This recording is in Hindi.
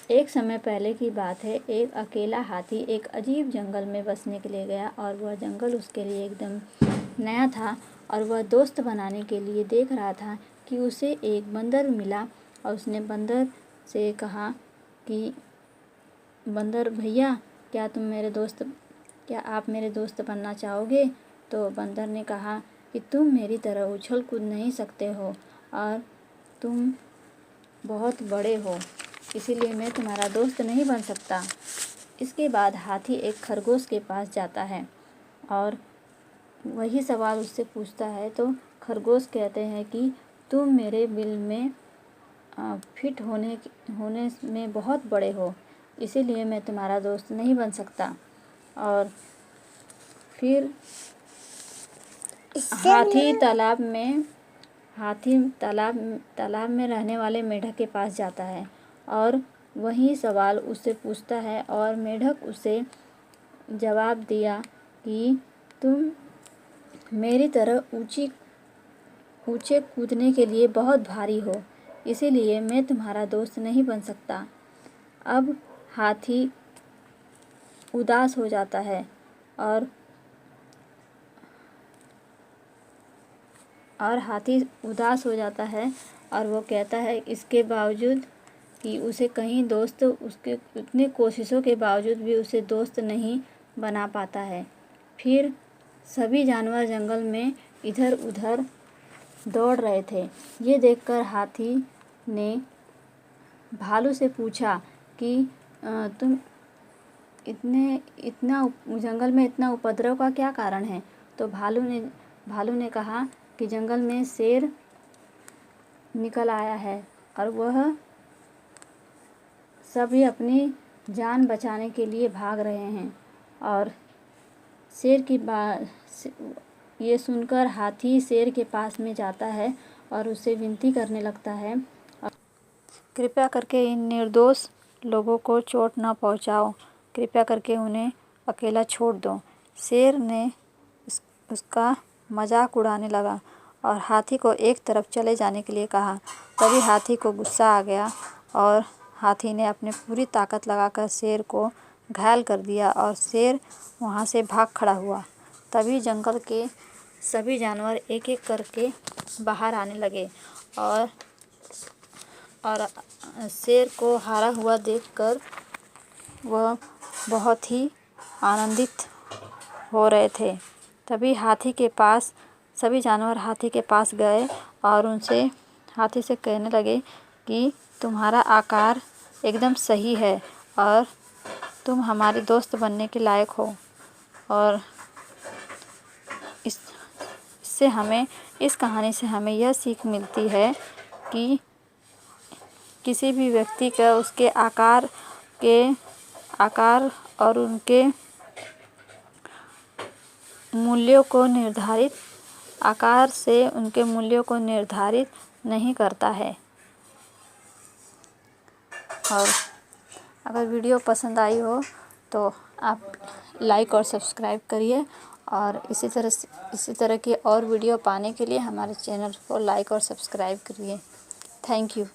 एक समय पहले की बात है। एक अकेला हाथी एक अजीब जंगल में बसने के लिए गया और वह जंगल उसके लिए एकदम नया था और वह दोस्त बनाने के लिए देख रहा था कि उसे एक बंदर मिला और उसने बंदर से कहा कि बंदर भैया, क्या आप मेरे दोस्त बनना चाहोगे? तो बंदर ने कहा कि तुम मेरी तरह उछल कूद नहीं सकते हो और तुम बहुत बड़े हो, इसीलिए मैं तुम्हारा दोस्त नहीं बन सकता। इसके बाद हाथी एक खरगोश के पास जाता है और वही सवाल उससे पूछता है। तो खरगोश कहते हैं कि तुम मेरे बिल में फिट होने में बहुत बड़े हो, इसीलिए मैं तुम्हारा दोस्त नहीं बन सकता। और फिर हाथी तालाब में रहने वाले मेढक के पास जाता है और वही सवाल उससे पूछता है और मेढक उसे जवाब दिया कि तुम मेरी तरह ऊंचे कूदने के लिए बहुत भारी हो, इसीलिए मैं तुम्हारा दोस्त नहीं बन सकता। अब हाथी उदास हो जाता है और वो कहता है इसके बावजूद कि उसे कहीं दोस्त उसके उतनी कोशिशों के बावजूद भी उसे दोस्त नहीं बना पाता है। फिर सभी जानवर जंगल में इधर उधर दौड़ रहे थे। ये देखकर हाथी ने भालू से पूछा कि तुम जंगल में इतना उपद्रव का क्या कारण है? तो भालू ने कहा कि जंगल में शेर निकल आया है और वह सभी अपनी जान बचाने के लिए भाग रहे हैं। और ये सुनकर हाथी शेर के पास में जाता है और उससे विनती करने लगता है, कृपया करके इन निर्दोष लोगों को चोट न पहुंचाओ, कृपया करके उन्हें अकेला छोड़ दो। शेर ने उसका मजाक उड़ाने लगा और हाथी को एक तरफ चले जाने के लिए कहा। तभी हाथी को गुस्सा आ गया और हाथी ने अपनी पूरी ताकत लगाकर शेर को घायल कर दिया और शेर वहाँ से भाग खड़ा हुआ। तभी जंगल के सभी जानवर एक एक करके बाहर आने लगे और शेर को हारा हुआ देखकर वह बहुत ही आनंदित हो रहे थे। तभी सभी जानवर हाथी के पास गए और हाथी से कहने लगे कि तुम्हारा आकार एकदम सही है और तुम हमारे दोस्त बनने के लायक हो। और इस कहानी से हमें यह सीख मिलती है कि किसी भी व्यक्ति का उसके आकार और उनके मूल्यों को निर्धारित नहीं करता है। और अगर वीडियो पसंद आई हो तो आप लाइक और सब्सक्राइब करिए और इसी तरह की और वीडियो पाने के लिए हमारे चैनल को लाइक और सब्सक्राइब करिए। Thank you.